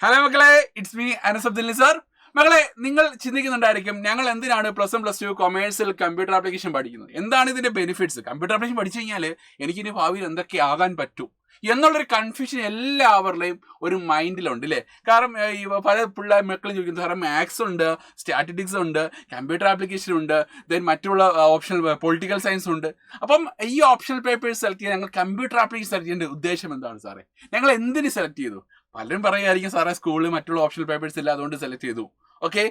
Hello മക്കളെ, it's me Anas Abdul Nisar. മക്കളെ, നിങ്ങൾ ചിന്തിക്കുന്നുണ്ടായിരിക്കും ഞങ്ങൾ എന്തിനാണ് +1 +2 കൊമേഴ്സിൽ കമ്പ്യൂട്ടർ ആപ്ലിക്കേഷൻ പഠിക്കുന്നത്, എന്താണ് ഇതിന്റെ ബെനിഫിറ്റ്സ്, കമ്പ്യൂട്ടർ ആപ്ലിക്കേഷൻ പഠിച്ചു കഴിഞ്ഞാൽ എനിക്കിനി ഭാവിയിൽ എന്തൊക്കെ ആകാൻ പറ്റും എന്നുള്ളൊരു കൺഫ്യൂഷൻ എല്ലാവരുടെയും ഒരു മൈൻഡിലുണ്ട് അല്ലേ. കാരണം ഈ പല പിള്ളേർ മക്കളും ചോദിക്കുന്നത് സാറേ മാത്സ് ഉണ്ട്, സ്റ്റാറ്റിസ്റ്റിക്സ് ഉണ്ട്, കമ്പ്യൂട്ടർ ആപ്ലിക്കേഷൻ ഉണ്ട്, ദെൻ മറ്റുള്ള ഓപ്ഷണൽ പൊളിറ്റിക്കൽ സയൻസ് ഉണ്ട്. അപ്പം ഈ ഓപ്ഷണൽ പേപ്പേഴ്സ് സെലക്ട് ചെയ്യാൻ ഞങ്ങൾ കമ്പ്യൂട്ടർ ആപ്ലിക്കേഷൻ സെലക്ട് ചെയ്യേണ്ട ഉദ്ദേശം എന്താണ് സാറേ? ഞങ്ങൾ എന്തിന് സെലക്ട് ചെയ്തു? പലരും പറയുമായിരിക്കും സാറേ സ്കൂളിൽ മറ്റുള്ള ഓപ്ഷണൽ പേപ്പേഴ്സ് ഇല്ല അതുകൊണ്ട് സെലക്ട് ചെയ്തു. ഓക്കെ,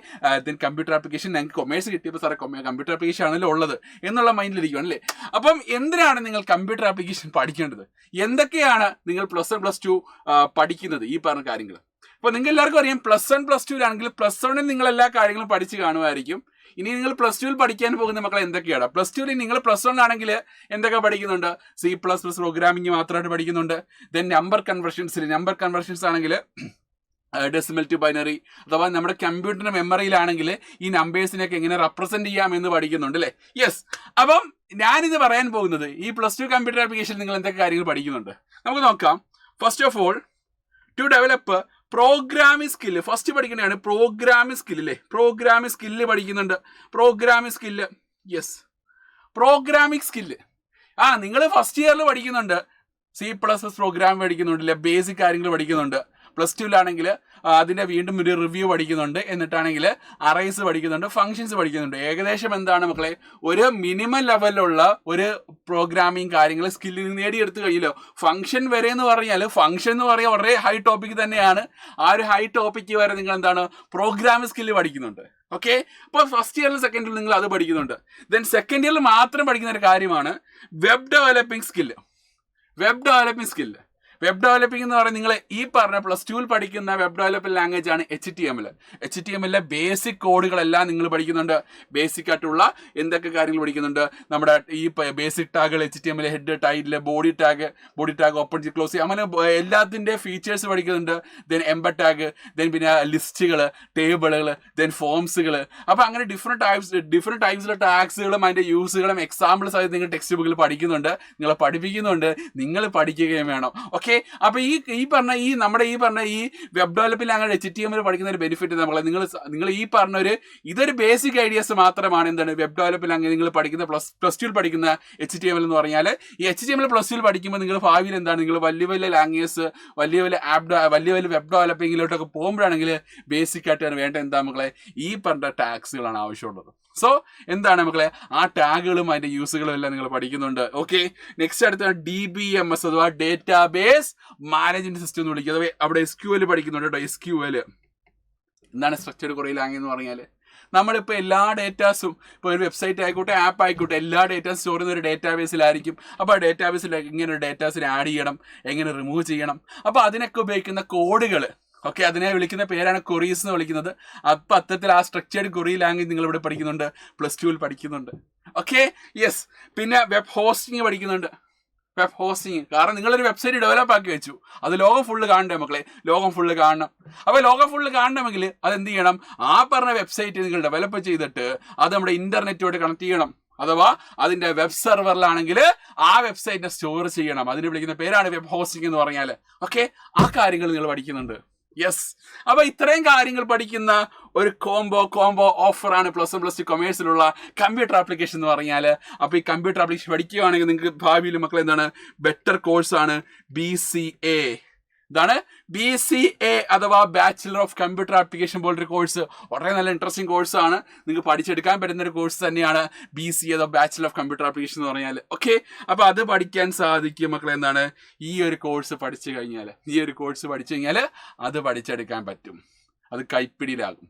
ദെൻ കമ്പ്യൂട്ടർ ആപ്ലിക്കേഷൻ ഞങ്ങൾക്ക് കൊമേഴ്സ് കിട്ടിയപ്പോൾ സാറേ കമ്പ്യൂട്ടർ ആപ്ലിക്കേഷൻ ആണല്ലോ ഉള്ളത് എന്നുള്ള മൈൻഡിലിരിക്കുകയാണ് അല്ലേ. അപ്പം എന്തിനാണ് നിങ്ങൾ കമ്പ്യൂട്ടർ ആപ്ലിക്കേഷൻ പഠിക്കേണ്ടത്? എന്തൊക്കെയാണ് നിങ്ങൾ +1 +2 പഠിക്കുന്നത് ഈ പറഞ്ഞ കാര്യങ്ങൾ? അപ്പോൾ നിങ്ങൾക്ക് എല്ലാവർക്കും അറിയാം +1 +2 ആണെങ്കിൽ +1ൽ നിങ്ങൾ എല്ലാ കാര്യങ്ങളും പഠിച്ച് കാണുമായിരിക്കും. ഇനി നിങ്ങൾ +2ൽ പഠിക്കാൻ പോകുന്ന മക്കളെ എന്തൊക്കെയാണ്? +2ൽ നിങ്ങൾ +1 ആണെങ്കിൽ എന്തൊക്കെ പഠിക്കുന്നുണ്ട്? C++ പ്രോഗ്രാമിംഗ് മാത്രമായിട്ട് പഠിക്കുന്നുണ്ട്. ദെൻ നമ്പർ കൺവേർഷൻസ് ആണെങ്കിൽ ഡെസിമൽ ടു ബൈനറി, അഥവാ നമ്മുടെ കമ്പ്യൂട്ടറിന്റെ മെമ്മറിയിലാണെങ്കിൽ ഈ നമ്പേഴ്സിനെയൊക്കെ എങ്ങനെ റെപ്രസെന്റ് ചെയ്യാം എന്ന് പഠിക്കുന്നുണ്ട് അല്ലേ. യെസ്, അപ്പം ഞാനിത് പറയാൻ പോകുന്നത് ഈ +2 കമ്പ്യൂട്ടർ ആപ്ലിക്കേഷൻ നിങ്ങൾ എന്തൊക്കെ കാര്യങ്ങൾ പഠിക്കുന്നുണ്ട് നമുക്ക് നോക്കാം. First of all, to develop programming skill first പഠിക്കുന്നതാണ്. പ്രോഗ്രാമിംഗ് സ്കില്ല് അല്ലേ, പ്രോഗ്രാമിംഗ് സ്കില്ല് പഠിക്കുന്നുണ്ട്. Programming skill, yes, programming skill. നിങ്ങൾ ഫസ്റ്റ് ഇയറിൽ പഠിക്കുന്നുണ്ട്, C++ പ്രോഗ്രാം പഠിക്കുന്നുണ്ടല്ലേ, ബേസിക് കാര്യങ്ങൾ പഠിക്കുന്നുണ്ട്. +2ലാണെങ്കിൽ അതിൻ്റെ വീണ്ടും ഒരു റിവ്യൂ പഠിക്കുന്നുണ്ട്. എന്നിട്ടാണെങ്കിൽ അറേസ് പഠിക്കുന്നുണ്ട്, ഫങ്ഷൻസ് പഠിക്കുന്നുണ്ട്. ഏകദേശം എന്താണ് മക്കളെ, ഒരു മിനിമം ലെവലിലുള്ള ഒരു പ്രോഗ്രാമിംഗ് കാര്യങ്ങൾ സ്കില്ലിൽ നേടിയെടുത്ത് കഴിയില്ലോ. ഫംഗ്ഷൻ വരെ എന്ന് പറഞ്ഞാൽ ഫംഗ്ഷൻ എന്ന് പറയാൻ വളരെ ഹൈ ടോപ്പിക് തന്നെയാണ്. ആ ഒരു ഹൈ ടോപ്പിക്ക് വരെ നിങ്ങൾ എന്താണ് പ്രോഗ്രാമിംഗ് സ്കില്ല് പഠിക്കുന്നുണ്ട്. ഓക്കെ, അപ്പോൾ ഫസ്റ്റ് ഇയറിലും സെക്കൻഡ് ഇയറിലും നിങ്ങൾ അത് പഠിക്കുന്നുണ്ട്. ദെൻ സെക്കൻഡ് ഇയറിൽ മാത്രം പഠിക്കുന്ന ഒരു കാര്യമാണ് web developing skill. Web developing എന്ന് പറയുന്നത് നിങ്ങൾ ഈ പറഞ്ഞ +2ൽ പഠിക്കുന്ന വെബ് ഡെവലപ്മെന്റ് ലാംഗ്വേജ് ആണ് HTML. HTML ബേസിക് കോഡുകളെല്ലാം നിങ്ങൾ പഠിക്കുന്നുണ്ട്. ബേസിക് ആയിട്ടുള്ള എന്തൊക്കെ കാര്യങ്ങൾ പഠിക്കുന്നുണ്ട്? നമ്മുടെ ഈ ബേസിക് ടാഗുകൾ, HTML head, title, body tag, open close, അങ്ങനെ എല്ലാത്തിൻ്റെ ഫീച്ചേഴ്സ് പഠിക്കുന്നുണ്ട്. ദെൻ എംബഡ് ടാഗ്, ദെൻ പിന്നെ ലിസ്റ്റുകൾ, ടേബിളുകൾ, ദെൻ ഫോംസുകൾ. അപ്പോൾ അങ്ങനെ ഡിഫറെൻറ്റ് ടൈപ്സിലുള്ള ടാഗ്സുകളും അതിൻ്റെ യൂസുകളും എക്സാമ്പിൾസ് ആയിട്ട് നിങ്ങൾ ടെക്സ്റ്റ് ബുക്കിൽ പഠിക്കുന്നുണ്ട്, നിങ്ങളെ പഠിപ്പിക്കുന്നുണ്ട്, നിങ്ങൾ പഠിക്കുകയും വേണം. ഓക്കെ, അപ്പോൾ ഈ പറഞ്ഞ ഈ വെബ് ഡെവലപ്പിംഗ് ലാംഗ്വേജ് HTML പഠിക്കുന്ന ഒരു ബെനിഫിറ്റ് നിങ്ങൾ ഈ പറഞ്ഞ ഇതൊരു ബേസിക് ഐഡിയാസ് മാത്രമാണ്. എന്താണ് വെബ് ഡെവലപ്പിംഗ് ലാംഗ്വേജ് നിങ്ങൾ പഠിക്കുന്ന +2ൽ പഠിക്കുന്ന HTML എന്ന് പറഞ്ഞാൽ, ഈ HTML +2ൽ പഠിക്കുമ്പോൾ നിങ്ങൾ ഭാവിയിൽ എന്താണ് നിങ്ങൾ വലിയ വലിയ ലാംഗ്വേജസ്, വലിയ വലിയ വെബ് ഡെവലപ്പിംഗിലോട്ടൊക്കെ പോകുമ്പോഴാണെങ്കിൽ ബേസിക് ആയിട്ടാണ് വേണ്ട എന്താ മക്കളെ, ഈ പറഞ്ഞ ടാഗ്സുകളാണ് ആവശ്യമുള്ളത്. സോ എന്താണ് മക്കളെ, ആ ടാഗുകളും അതിൻ്റെ യൂസുകളും എല്ലാം നിങ്ങൾ പഠിക്കുന്നുണ്ട്. ഓക്കെ, നെക്സ്റ്റ് അടുത്ത DBMS അഥവാ ഡേറ്റാബേസ് മാനേജ്മെന്റ് സിസ്റ്റം എന്ന് വിളിക്കുന്നത്. അവിടെ SQL പഠിക്കുന്നുണ്ട് കേട്ടോ. SQL എന്താണ് സ്ട്രക്ചർഡ് ക്വറി ലാംഗ്വേജ് എന്ന് പറഞ്ഞാൽ, നമ്മളിപ്പോൾ എല്ലാ ഡേറ്റാസും, ഇപ്പോൾ ഒരു വെബ്സൈറ്റ് ആയിക്കോട്ടെ, ആപ്പ് ആയിക്കോട്ടെ, എല്ലാ ഡേറ്റാസും സ്റ്റോർ ചെയ്യുന്ന ഒരു ഡേറ്റാബേസിലായിരിക്കും. അപ്പോൾ ആ ഡേറ്റാബേസിൽ എങ്ങനെ ഒരു ഡേറ്റാസിനെ ആഡ് ചെയ്യണം, എങ്ങനെ റിമൂവ് ചെയ്യണം, അപ്പോൾ അതിനൊക്കെ ഉപയോഗിക്കുന്ന കോഡുകൾ. ഓക്കെ, അതിനെ വിളിക്കുന്ന പേരാണ് ക്വറീസ് എന്ന് വിളിക്കുന്നത്. അപ്പം അത്തരത്തിൽ ആ സ്ട്രക്ചേർഡ് ക്വറി ലാംഗ്വേജ് നിങ്ങൾ ഇവിടെ പഠിക്കുന്നുണ്ട്, +2ൽ പഠിക്കുന്നുണ്ട്. Okay, yes. പിന്നെ വെബ് ഹോസ്റ്റിംഗ് പഠിക്കുന്നുണ്ട്. വെബ് ഹോസ്റ്റിംഗ് കാരണം നിങ്ങളൊരു വെബ്സൈറ്റ് ഡെവലപ്പ് ആക്കി വെച്ചു, അത് ലോകം ഫുള്ള് കാണണ്ടേ മക്കളെ, ലോകം ഫുള്ള് കാണണം. അപ്പോൾ ലോകം ഫുള്ള് കാണണമെങ്കിൽ അതെന്ത് ചെയ്യണം? ആ പറഞ്ഞ വെബ്സൈറ്റ് നിങ്ങൾ ഡെവലപ്പ് ചെയ്തിട്ട് അത് നമ്മുടെ ഇന്റർനെറ്റോട് കണക്ട് ചെയ്യണം. അഥവാ അതിൻ്റെ വെബ് സെർവറിലാണെങ്കിൽ ആ വെബ്സൈറ്റിനെ സ്റ്റോർ ചെയ്യണം. അതിന് വിളിക്കുന്ന പേരാണ് വെബ് ഹോസ്റ്റിംഗ് എന്ന് പറഞ്ഞാൽ. ഓക്കെ, ആ കാര്യങ്ങൾ നിങ്ങൾ പഠിക്കുന്നുണ്ട്. യെസ്, അപ്പോൾ ഇത്രയും കാര്യങ്ങൾ പഠിക്കുന്ന ഒരു കോംബോ ഓഫറാണ് +1 +2 കൊമേഴ്സിലുള്ള കമ്പ്യൂട്ടർ ആപ്ലിക്കേഷൻ എന്ന് പറഞ്ഞാൽ. അപ്പോൾ ഈ കമ്പ്യൂട്ടർ ആപ്ലിക്കേഷൻ പഠിക്കുകയാണെങ്കിൽ നിങ്ങൾക്ക് ഭാവിയിൽ മക്കൾ എന്താണ് ബെറ്റർ കോഴ്സാണ് BCA. ഇതാണ് BCA അഥവാ ബാച്ചിലർ ഓഫ് കമ്പ്യൂട്ടർ ആപ്ലിക്കേഷൻ പോലൊരു കോഴ്സ്. വളരെ നല്ല ഇൻട്രസ്റ്റിംഗ് കോഴ്സാണ്, നിങ്ങൾക്ക് പഠിച്ചെടുക്കാൻ പറ്റുന്ന ഒരു കോഴ്സ് തന്നെയാണ് BCA അഥവാ ബാച്ചിലർ ഓഫ് കമ്പ്യൂട്ടർ ആപ്ലിക്കേഷൻ എന്ന് പറഞ്ഞാൽ. ഓക്കെ, അപ്പോൾ അത് പഠിക്കാൻ സാധിക്കും മക്കളെ. എന്താണ് ഈ ഒരു കോഴ്സ് പഠിച്ചു കഴിഞ്ഞാൽ അത് പഠിച്ചെടുക്കാൻ പറ്റും, അത് കൈപ്പിടിയിലാകും.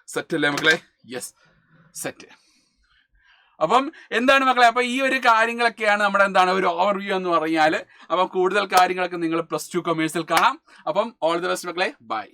സെറ്റ് അല്ലേ മക്കളെ? Yes, set. അപ്പം എന്താണ് മക്കളെ, അപ്പം ഈ ഒരു കാര്യങ്ങളൊക്കെയാണ് നമ്മുടെ എന്താണ് ഒരു ഓവർവ്യൂ എന്ന് പറഞ്ഞാൽ. അപ്പം കൂടുതൽ കാര്യങ്ങളൊക്കെ നിങ്ങൾ +2 കൊമേഴ്സിൽ കാണാം. അപ്പം ഓൾ ദി ബെസ്റ്റ് മക്കളെ, ബൈ.